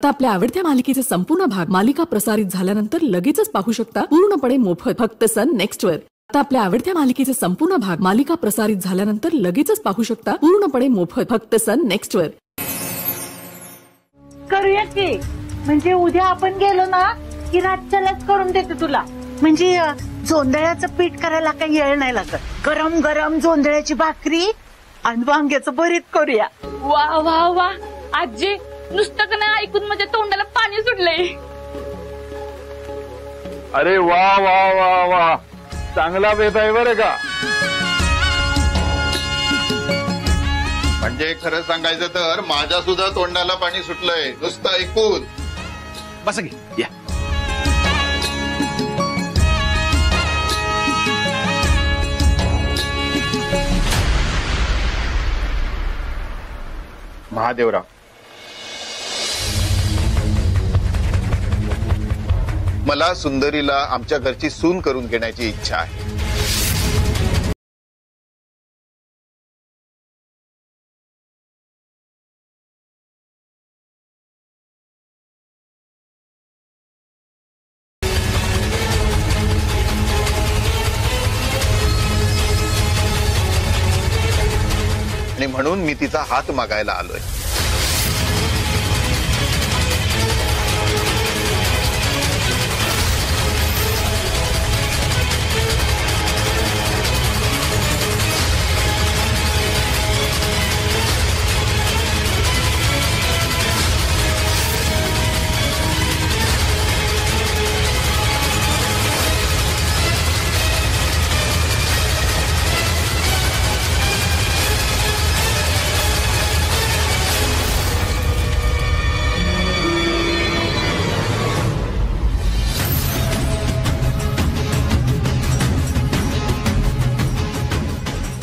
आता आपल्या आवडत्या मालिकेचे संपूर्ण भाग मालिका प्रसारित झाल्यानंतर लगेचच पाहू शकता पूर्णपणे मोफत फक्त सन नेक्स्ट वर। आता आपल्या आवडत्या मालिकेचे संपूर्ण भाग मालिका प्रसारित झाल्यानंतर लगेचच पाहू शकता पूर्णपणे मोफत फक्त सन नेक्स्ट वर। करूया की, म्हणजे उद्या आपण गेलो ना की रातच्यालाच करून देते तुला। म्हणजे जोंधळ्याचं पीठ करायला काही वेळ नाही लागत। गरम गरम जोंधळ्याची भाकरी आणि वांग्याचं भरीत करूया। वा वा वा आजी, नुसतं का नाही ऐकून म्हणजे तोंडाला पाणी सुटलंय। अरे वा वा वा वा, चांगला बेत आहे बरं का। म्हणजे खरं सांगायचं तर माझ्या सुद्धा तोंडाला पाणी सुटलंय नुसतं ऐकून। बस की या। महादेवराव, मला सुंदरीला आमच्या घरची सून करून घेण्याची इच्छा आहे। आणि म्हणून मी तिचा हात मागायला आलोय।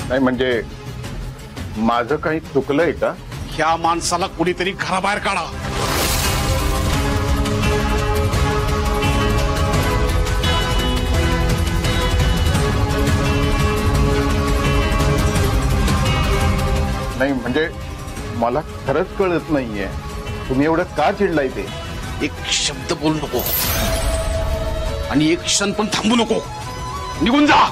नाही म्हणजे माझं काही चुकलंय का? ह्या माणसाला कुणीतरी घराबाहेर काढा। नाही म्हणजे मला खरंच कळत नाहीये तुम्ही एवढं का चिडलाय ते। एक शब्द बोलू नको आणि एक क्षण पण थांबू नको, निघून जा।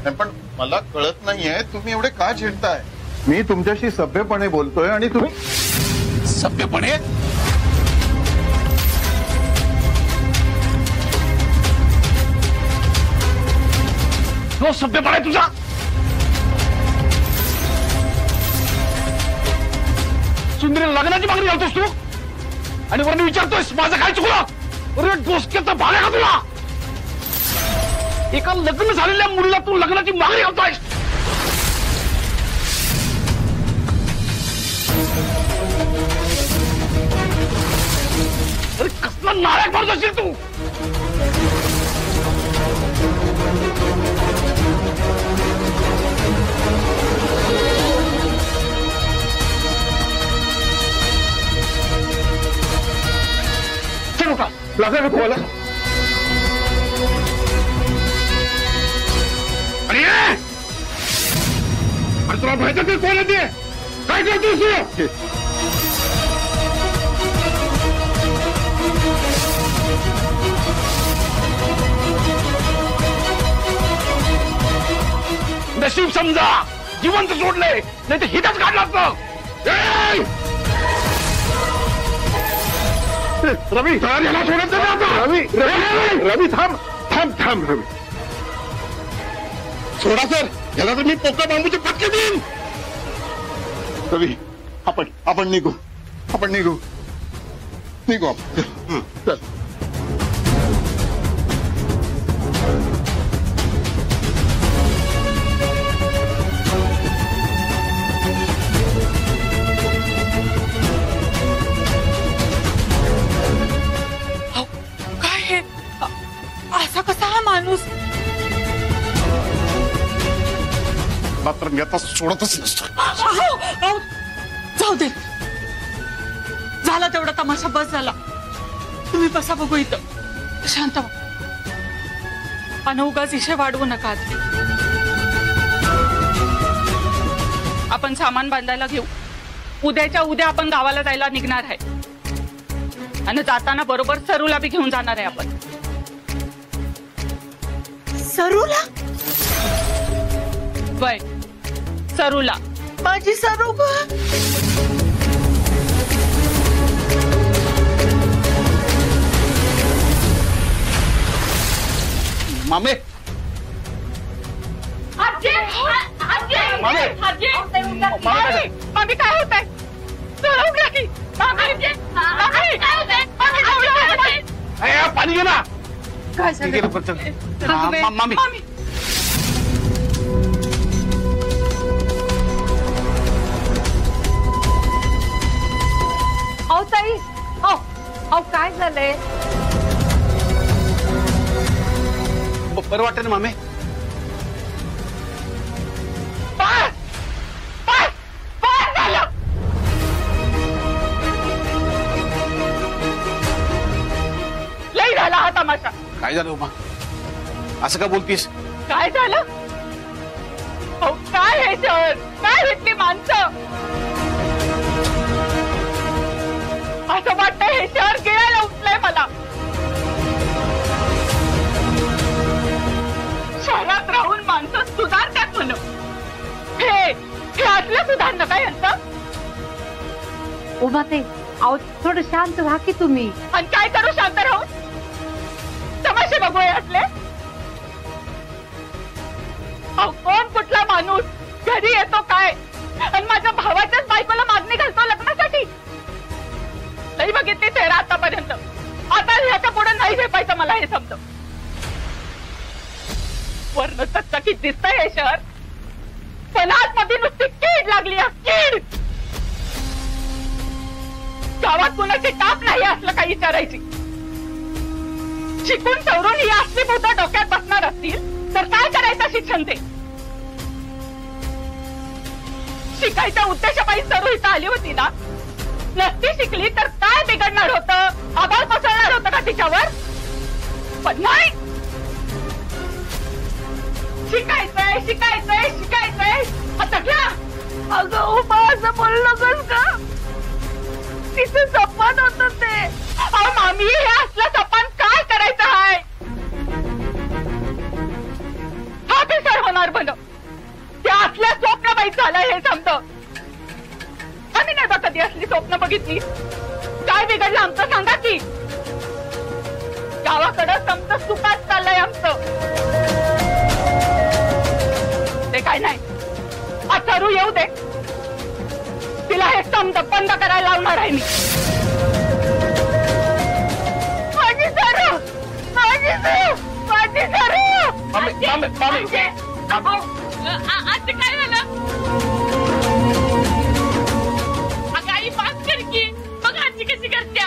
नाही पण मला कळत नाहीये तुम्ही एवढे का चिडताय। मी तुमच्याशी सभ्यपणे बोलतोय आणि तुम्ही सभ्यपणे? तो सभ्यपणे तुझा? सुंदरी लग्नाची मागणी घालतोस तू आणि वरून विचारतोयस माझं काय चुकलं? अरे डोसक्याचा भाग आहे का तुला? एका लग्न झालेल्या मुलीला तू लग्नाची मागणी घालतोयस? अरे कसला नालायक माणूस असेल तू। चल उठा, लागलं का तुम्हाला? अरे तुला माहिती आहे कोण आहे ते? काय करतोस? नशीब समजा जिवंत सोडले, नाही तर हिथच काढला असतं। रवी याला सोडत नाही आता। रवी रवी रवी थांब थांब थांब रवी, सोडा सर याला तर मी पोकळ बांबूचे फटके देईन। रवी आपण निघू, आपण निघू निघू चल। काय हे असा कसा हा माणूस? मात्र मी आता सोडतच नसतो। जाऊ दे, झाला तेवढा तमाशा, बस झाला। तुम्ही बसा बघू इथं, शांत व्हा आणि उगाच इशे वाढवू नका। आपण सामान बांधायला घेऊ, उद्याच्या उद्या आपण गावाला जायला निघणार आहे आणि जाताना बरोबर सरूला बी घेऊन जाणार आहे आपण. सरूला? वय सरूला. माझी सरू ग. मामे मामी काय होत आहे? पाणी घे ना. काय मामी अहो ताई, अहो काय झालंय? बरं वाटतं ना मामे? लई झाला हा तमाशा. काय झालं उमा? असं का बोलतीस? काय झालं? अहो काय हे शहर, काय घेतली माणसं? असं वाटतंय हे शहर गिळायला उठलंय मला. शहरात राहून माणसं सुधारतात म्हणून हे असलं सुधारणं काय यांचं? उभा ते, अहो थोडं शांत व्हा की तुम्ही. आणि काय करू शांत राहून? तमाशे बघू असले? अहो कोण कुठला माणूस घरी येतो काय आणि माझ्या भावाच्याच बायकोला मागणी घालतो लग्नासाठी? नाही बघितली चेहरा आतापर्यंत. आता ह्याच्या पुढे नाही झेपायचं मला हे समज. वर्ण चकचकीत दिसतंय हे शहर, पण आतमध्ये नुसती कीड लागली आहे, कीड. गावात कुणाची टाप नाही असलं काही विचारायची. शिकून सवरून ही असली भूतं डोक्यात बसणार असतील तर काय करायचं शिक्षण ते? शिकायच्या उद्देशापायी सरू इथं आली होती ना. नसती शिकली तर काय बिघडणार होतं? आभाळ पसरणार होतं का तिच्यावर? पण नाही. शिकायचंय शिकायचंय शिकायचंय. आता घ्या. अगं उभा असं बोलू नकोस का? तिचं सपन होत ते. अहो मामी हे असलं सपन काय करायचं आहे? हा पिसर होणार बन. त्या असल्या स्वप्नबाई झालंय हे समज. आम्ही नाही बा कधी असली स्वप्न बघितली. काय बिघडलं आमचं सांगा की? गावाकडं समज सुखात चाललंय आमचं. ते काय नाही. आज सरू येऊ दे, तिला हे समज बंद करायला लावणार आहे मी. माझी सरू, माझी सरू, माझी सरू. आज काय झालं? अगं आई बात कर की. बघ आजी कशी करत्या.